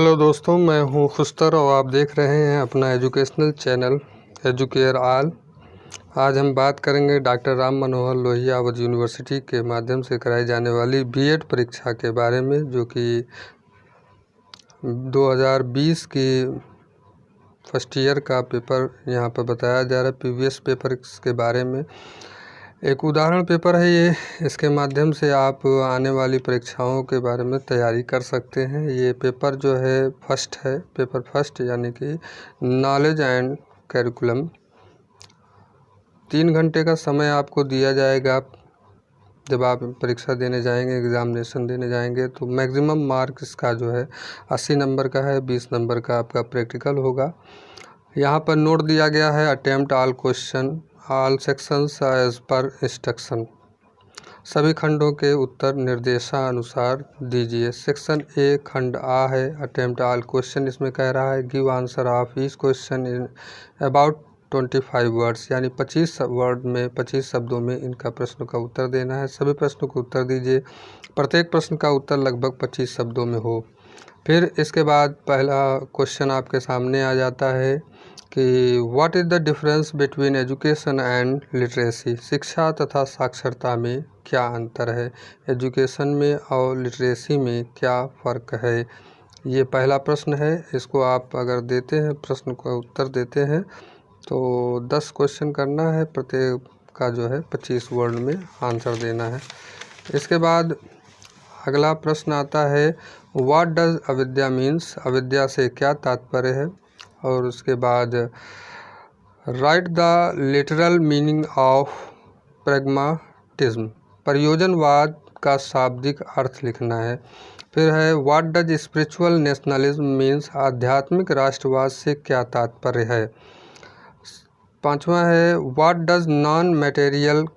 Hello दोस्तों, मैं हूं खुशतर और आप देख रहे हैं अपना एजुकेशनल चैनल एजुकेयर ऑल। आज हम बात करेंगे डॉक्टर राम मनोहर लोहिया अवध यूनिवर्सिटी के माध्यम से कराई जाने वाली बीएड परीक्षा के बारे में, जो कि 2020 की फर्स्ट ईयर का पेपर यहाँ पर बताया जा रहा है। प्रीवियस पेपर के बारे में एक उदाहरण पेपर है ये। इसके माध्यम से आप आने वाली परीक्षाओं के बारे में तैयारी कर सकते हैं। ये पेपर जो है फर्स्ट है, पेपर फर्स्ट, यानी कि नॉलेज एंड करिकुलम। 3 घंटे का समय आपको दिया जाएगा। जब आप परीक्षा देने जाएंगे, एग्ज़ामिनेशन देने जाएंगे, तो मैक्सिमम मार्क इसका जो है 80 नंबर का है। 20 नंबर का आपका प्रैक्टिकल होगा। यहाँ पर नोट दिया गया है, attempt all question all sections as per instruction. सभी खंडों के उत्तर निर्देशानुसार दीजिए। सेक्शन ए खंड आ है, अटेम्प्ट ऑल क्वेश्चन इसमें कह रहा है give answer of each question in about 25 words, यानी 25 वर्ड में 25 शब्दों में इनका प्रश्न का उत्तर देना है। सभी प्रश्नों को उत्तर दीजिए। प्रत्येक प्रश्न का उत्तर लगभग 25 शब्दों में हो। फिर इसके बाद पहला क्वेश्चन आपके सामने आ जाता है कि what is the difference between education and literacy. शिक्षा तथा साक्षरता में क्या अंतर है, एजुकेशन में और लिटरेसी में क्या फ़र्क है। ये पहला प्रश्न है। इसको आप अगर देते हैं, प्रश्न का उत्तर देते हैं, तो 10 क्वेश्चन करना है। प्रत्येक का जो है 25 वर्ड में आंसर देना है। इसके बाद अगला प्रश्न आता है व्हाट डज अविद्या मीन्स। अविद्या से क्या तात्पर्य है। और उसके बाद write the literal meaning of pragmatism. प्रयोजनवाद का शाब्दिक अर्थ लिखना है। फिर है what does spiritual nationalism means. आध्यात्मिक राष्ट्रवाद से क्या तात्पर्य है। 5वां है what does non material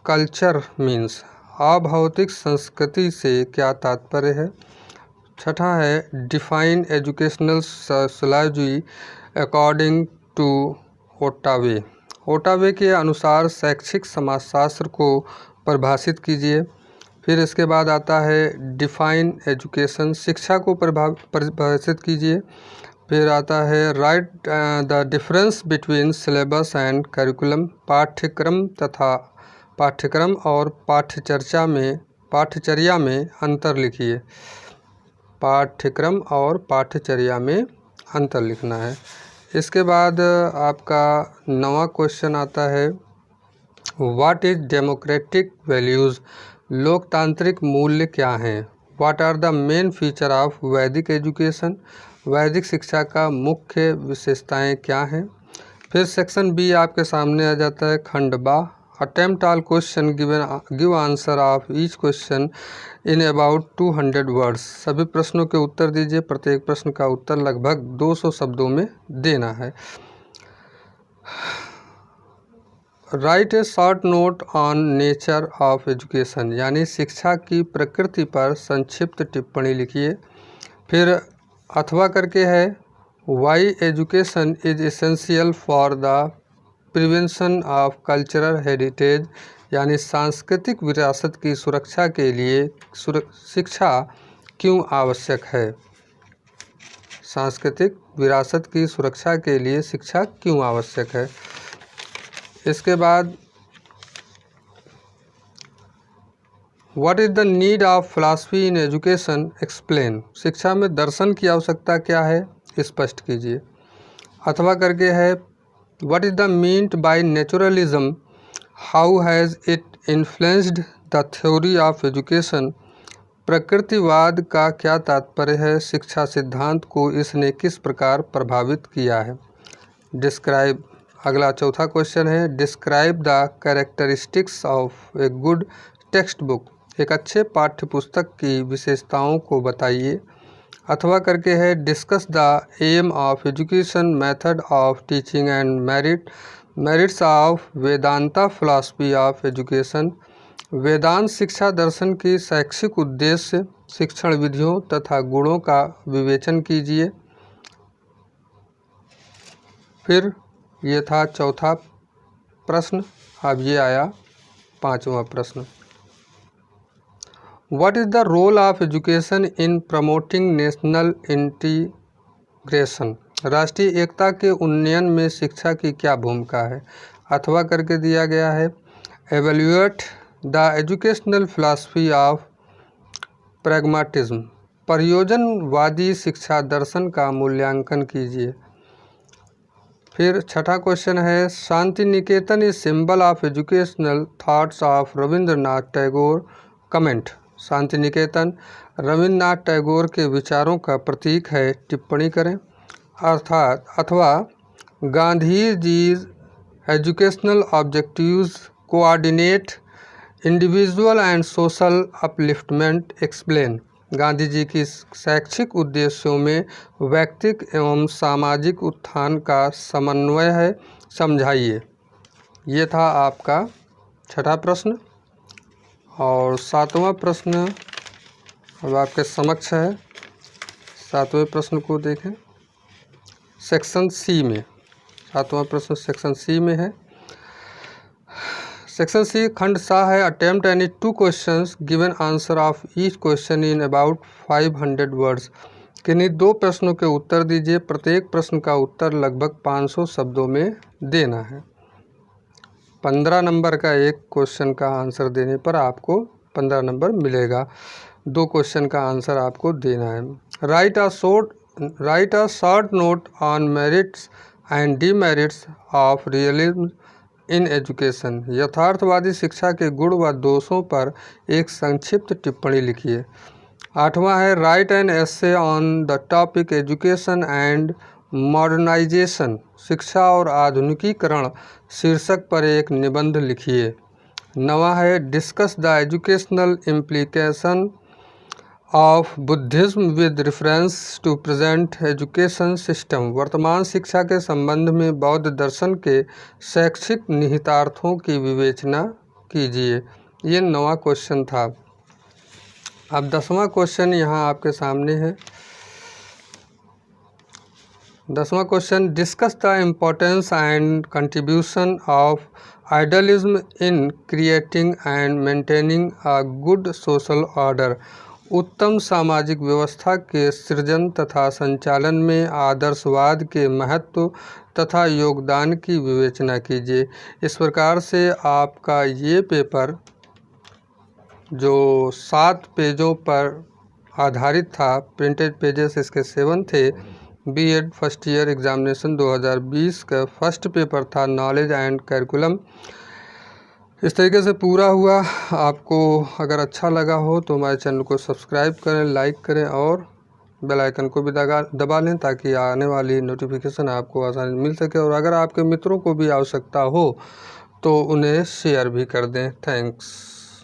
culture means. अभौतिक संस्कृति से क्या तात्पर्य है। 6वां है define educational sociology according to Ottaway. Ottaway के अनुसार शैक्षिक समाजशास्त्र को परिभाषित कीजिए। फिर इसके बाद आता है डिफाइन एजुकेशन। शिक्षा को परिभाषित कीजिए। फिर आता है right the difference between syllabus and curriculum. पाठ्यक्रम और पाठ्यचर्या में अंतर लिखिए। पाठ्यक्रम और पाठ्यचर्या में अंतर लिखना है। इसके बाद आपका 9वां क्वेश्चन आता है व्हाट इज़ डेमोक्रेटिक वैल्यूज़। लोकतांत्रिक मूल्य क्या हैं। What are the main feature of Vedic education. वैदिक शिक्षा का मुख्य विशेषताएं क्या हैं। फिर सेक्शन बी आपके सामने आ जाता है, खंड बा। Attempt all question give answer of each question in about 200 words. सभी प्रश्नों के उत्तर दीजिए। प्रत्येक प्रश्न का उत्तर लगभग 200 शब्दों में देना है। Right A short note on nature of education, यानी शिक्षा की प्रकृति पर संक्षिप्त टिप्पणी लिखिए। फिर अथवा करके है why education is essential for the prevention of cultural heritage, यानी सांस्कृतिक विरासत की सुरक्षा के लिए शिक्षा क्यों आवश्यक है। सांस्कृतिक विरासत की सुरक्षा के लिए शिक्षा क्यों आवश्यक है। इसके बाद what is the need of philosophy in education explain. शिक्षा में दर्शन की आवश्यकता क्या है, स्पष्ट कीजिए। अथवा करके है what is the meant by naturalism, how has it influenced the theory of education. प्रकृतिवाद का क्या तात्पर्य है, शिक्षा सिद्धांत को इसने किस प्रकार प्रभावित किया है। डिस्क्राइब। अगला 4था क्वेश्चन है describe the characteristics of a good text book. एक अच्छे पाठ्य पुस्तक की विशेषताओं को बताइए। अथवा करके है discuss the aim of education, method of teaching and merits of Vedanta philosophy of education. Vedanta शिक्षा दर्शन की शैक्षिक उद्देश्य, शिक्षण विधियों तथा गुणों का विवेचन कीजिए। फिर ये था 4था प्रश्न। अब ये आया 5वां प्रश्न। What is the role of education in promoting national integration, राष्ट्रीय एकता के उन्नयन में शिक्षा की क्या भूमिका है। अथवा करके दिया गया है, evaluate the educational philosophy of pragmatism, प्रयोजनवादी शिक्षा दर्शन का मूल्यांकन कीजिए। फिर छठा क्वेश्चन है, Shanti Niketan is symbol of educational thoughts of Rabindranath Tagore, comment. Shanti Niketan Rabindranath Tagore के विचारों का प्रतीक है, टिप्पणी करें। अर्थात अथवा Gandhi ji educational objectives coordinate individual and social upliftment, explain, Gandhi ji की शैक्षिक उद्देश्यों में व्यक्तिक एवं सामाजिक उत्थान का समन्वय है, समझाइए। ये था आपका छठा प्रश्न। और सातवां प्रश्न अब आपके समक्ष है। सातवें प्रश्न को देखें, सेक्शन सी में। सातवां प्रश्न सेक्शन सी में है। सेक्शन सी खंड सा है, attempt any 2 questions given answer of each question in about 500 words, किन्हीं 2 प्रश्नों के उत्तर दीजिए, प्रत्येक प्रश्न का उत्तर लगभग 500 शब्दों में देना है। 15 नंबर का एक क्वेश्चन का आंसर देने पर आपको 15 नंबर मिलेगा। 2 क्वेश्चन का आंसर आपको देना है। Right a short note on merits and demerits of realism in education, यथार्थवादी शिक्षा के गुण व दोषों पर एक संक्षिप्त टिप्पणी लिखिए। 8वां है, write an essay on the topic education and modernisation, शिक्षा और आधुनिकीकरण शीर्षक पर एक निबंध लिखिए। 9वां है, discuss the educational implication of Buddhism with reference to present education system, वर्तमान शिक्षा के संबंध में बौद्ध दर्शन के शैक्षिक निहितार्थों की विवेचना कीजिए। ये 9वां क्वेश्चन था। अब 10वां क्वेश्चन यहाँ आपके सामने है। 10वां question, discuss the importance and contribution of idealism in creating and maintaining a good social order, उत्तम सामाजिक व्यवस्था के सृजन तथा संचालन में आदर्शवाद के महत्व तथा योगदान की विवेचना कीजिए। इस प्रकार से आपका ये पेपर जो 7 पेजों पर आधारित था, प्रिंटेड पेजेस इसके 7 थे, बीएड फर्स्ट ईयर एग्जामिनेशन 2020 का फर्स्ट पेपर था, नॉलेज एंड करिकुलम। इस तरीके से पूरा हुआ। आपको अगर अच्छा लगा हो तो हमारे चैनल को सब्सक्राइब करें, लाइक करें और बेल आइकन को भी दबा लें ताकि आने वाली नोटिफिकेशन आपको आसानी मिल सके। और अगर आपके मित्रों को भी आवश्यकता हो तो उन्हें शेयर भी कर दें। थैंक्स।